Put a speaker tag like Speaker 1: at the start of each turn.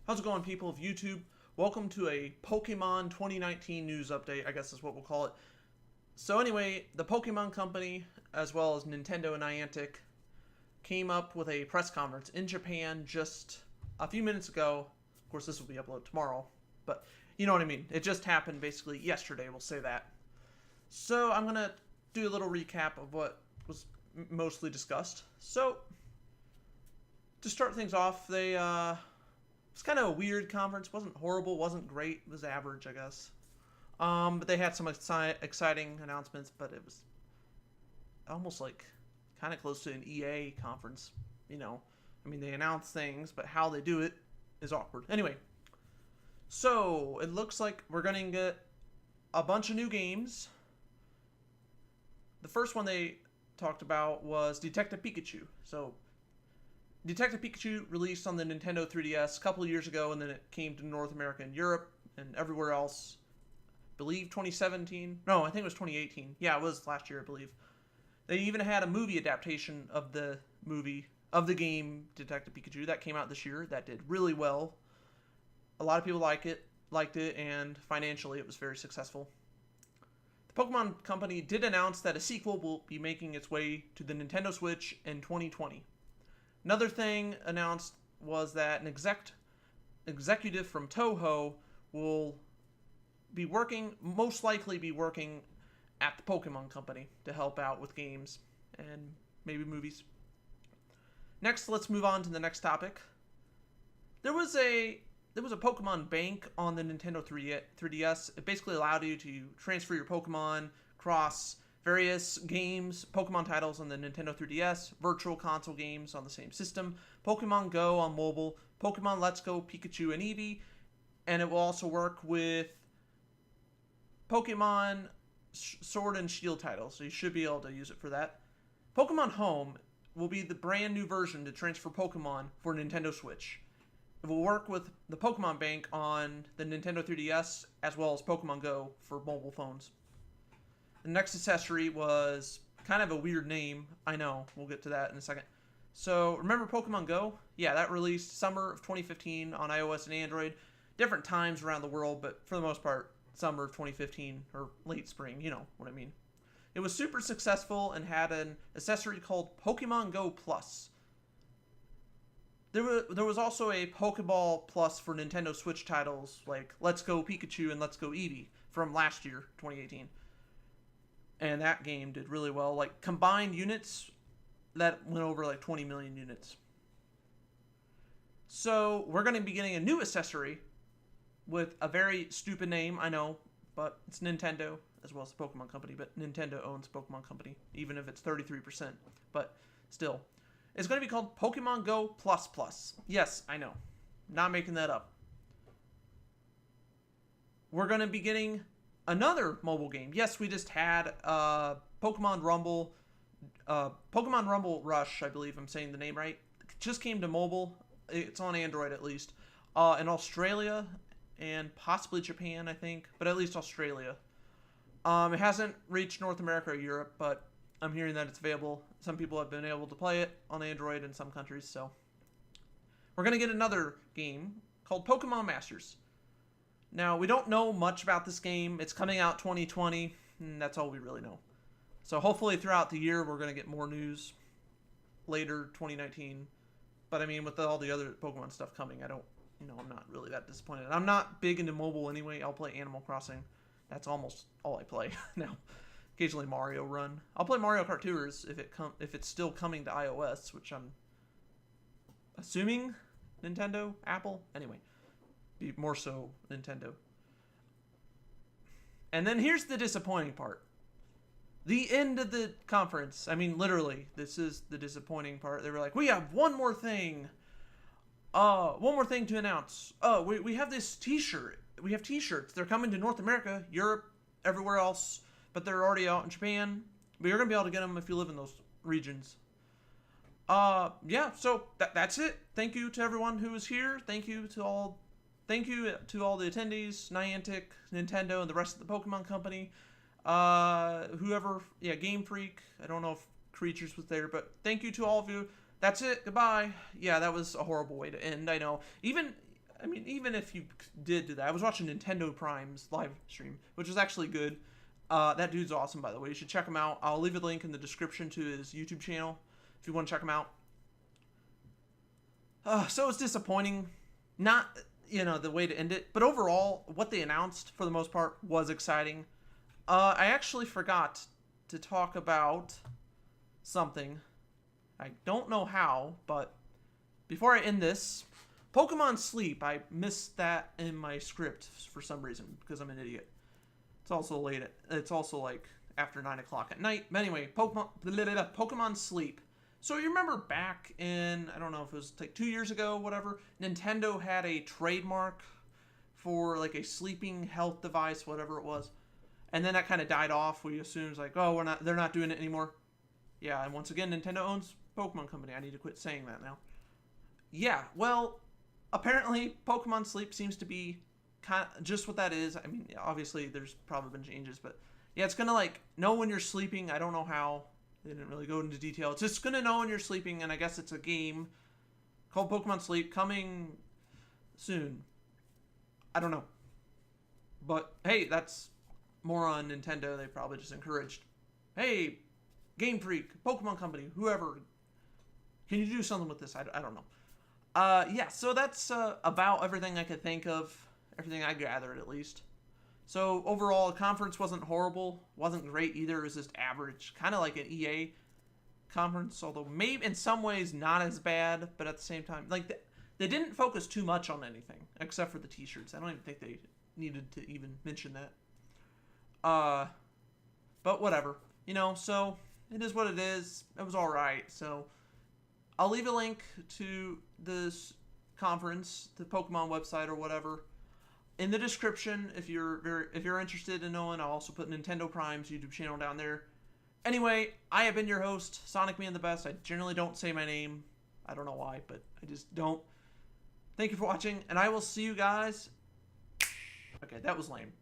Speaker 1: How's it going, people of YouTube? Welcome to a Pokemon 2019 news update, I guess is what we'll call it. So anyway, the Pokemon Company, as well as Nintendo and Niantic, came up with a press conference in Japan just a few minutes ago. Of course, this will be uploaded tomorrow, but you know what I mean. It just happened basically yesterday, we'll say that. So I'm going to do a little recap of what was mostly discussed. So, to start things off, it's kind of a weird conference. Wasn't horrible, wasn't great. It was average, I guess. But they had some exciting announcements, but it was almost like kind of close to an EA conference. I mean, they announce things, but how they do it is awkward. Anyway, so it looks like we're going to get a bunch of new games. The first one they talked about was Detective Pikachu. So Detective Pikachu released on the Nintendo 3DS a couple of years ago, and then it came to North America and Europe and everywhere else. I believe 2017. No, I think it was 2018. Yeah, it was last year, I believe. They even had a movie adaptation of the game Detective Pikachu that came out this year that did really well. A lot of people liked it, and financially it was very successful. The Pokemon Company did announce that a sequel will be making its way to the Nintendo Switch in 2020. Another thing announced was that an executive from Toho will most likely be working at the Pokemon Company to help out with games and maybe movies. Next, let's move on to the next topic. There was a Pokemon Bank on the Nintendo 3DS. It basically allowed you to transfer your Pokemon across various games, Pokemon titles on the Nintendo 3DS, virtual console games on the same system, Pokemon Go on mobile, Pokemon Let's Go, Pikachu, and Eevee, and it will also work with Pokemon Sword and Shield titles, so you should be able to use it for that. Pokemon Home will be the brand new version to transfer Pokemon for Nintendo Switch. It will work with the Pokemon Bank on the Nintendo 3DS as well as Pokemon Go for mobile phones. The next accessory was kind of a weird name. I know. We'll get to that in a second. So, remember Pokemon Go? Yeah, that released summer of 2015 on iOS and Android. Different times around the world, but for the most part, summer of 2015 or late spring. You know what I mean. It was super successful and had an accessory called Pokemon Go Plus. There was also a Pokeball Plus for Nintendo Switch titles like Let's Go Pikachu and Let's Go Eevee from last year, 2018. And that game did really well. Like, combined units, that went over like 20 million units. So, we're going to be getting a new accessory with a very stupid name, I know, but it's Nintendo, as well as the Pokemon Company, but Nintendo owns Pokemon Company, even if it's 33%. But still, it's going to be called Pokemon Go Plus Plus. Yes, I know. Not making that up. We're going to be getting another mobile game. Yes, we just had Pokemon Rumble Rush, I believe I'm saying the name right. It just came to mobile. It's on Android at least. In Australia and possibly Japan, I think, but at least Australia. It hasn't reached North America or Europe, but I'm hearing that it's available. Some people have been able to play it on Android in some countries, so we're going to get another game called Pokemon Masters. Now, we don't know much about this game. It's coming out 2020, and that's all we really know. So hopefully throughout the year, we're going to get more news later, 2019. But I mean, with all the other Pokemon stuff coming, I'm not really that disappointed. I'm not big into mobile anyway. I'll play Animal Crossing. That's almost all I play now. Occasionally Mario Run. I'll play Mario Kart Tours if it's still coming to iOS, which I'm assuming Nintendo, Apple. Anyway. Be more so Nintendo. And then here's the disappointing part. The end of the conference. I mean, literally, this is the disappointing part. They were like, we have one more thing. One more thing to announce. We have this t-shirt. We have t-shirts. They're coming to North America, Europe, everywhere else. But they're already out in Japan. But you're going to be able to get them if you live in those regions. Yeah, so that's it. Thank you to everyone who was here. Thank you to all the attendees, Niantic, Nintendo, and the rest of the Pokemon Company. Game Freak. I don't know if Creatures was there, but thank you to all of you. That's it. Goodbye. Yeah, that was a horrible way to end. I know. Even I mean, even if you did do that, I was watching Nintendo Prime's live stream, which was actually good. That dude's awesome, by the way. You should check him out. I'll leave a link in the description to his YouTube channel if you want to check him out. So it's disappointing. Not, the way to end it. But overall, what they announced, for the most part, was exciting. I actually forgot to talk about something. I don't know how, but before I end this, Pokemon Sleep, I missed that in my script for some reason, because I'm an idiot. It's also it's also like after 9 o'clock at night. But anyway, Pokemon Sleep. So you remember back in, I don't know if it was like 2 years ago, whatever, Nintendo had a trademark for like a sleeping health device, whatever it was. And then that kind of died off. We assumed like, oh, they're not doing it anymore. Yeah, and once again, Nintendo owns Pokemon Company. I need to quit saying that now. Yeah, well, apparently Pokemon Sleep seems to be kind of just what that is. I mean, obviously there's probably been changes, but yeah, it's gonna like know when you're sleeping. I don't know how. They didn't really go into detail. It's just gonna know when you're sleeping, and I guess it's a game called Pokemon Sleep coming soon. I don't know, but hey, that's more on Nintendo. They probably just encouraged, hey, Game Freak, Pokemon Company, whoever, can you do something with this? I don't know. Yeah, so that's about everything I could think of, everything I gathered at least. So overall, the conference wasn't horrible, wasn't great either. It was just average, kind of like an EA conference, although maybe in some ways not as bad, but at the same time, like they didn't focus too much on anything except for the T-shirts. I don't even think they needed to even mention that. But whatever, So it is what it is. It was all right. So I'll leave a link to this conference, the Pokemon website or whatever, in the description if you're interested in knowing. I'll also put Nintendo Prime's YouTube channel down there. Anyway, I have been your host, Sonic Man the Best. I generally don't say my name. I don't know why, but I just don't. Thank you for watching, and I will see you guys. Okay, that was lame.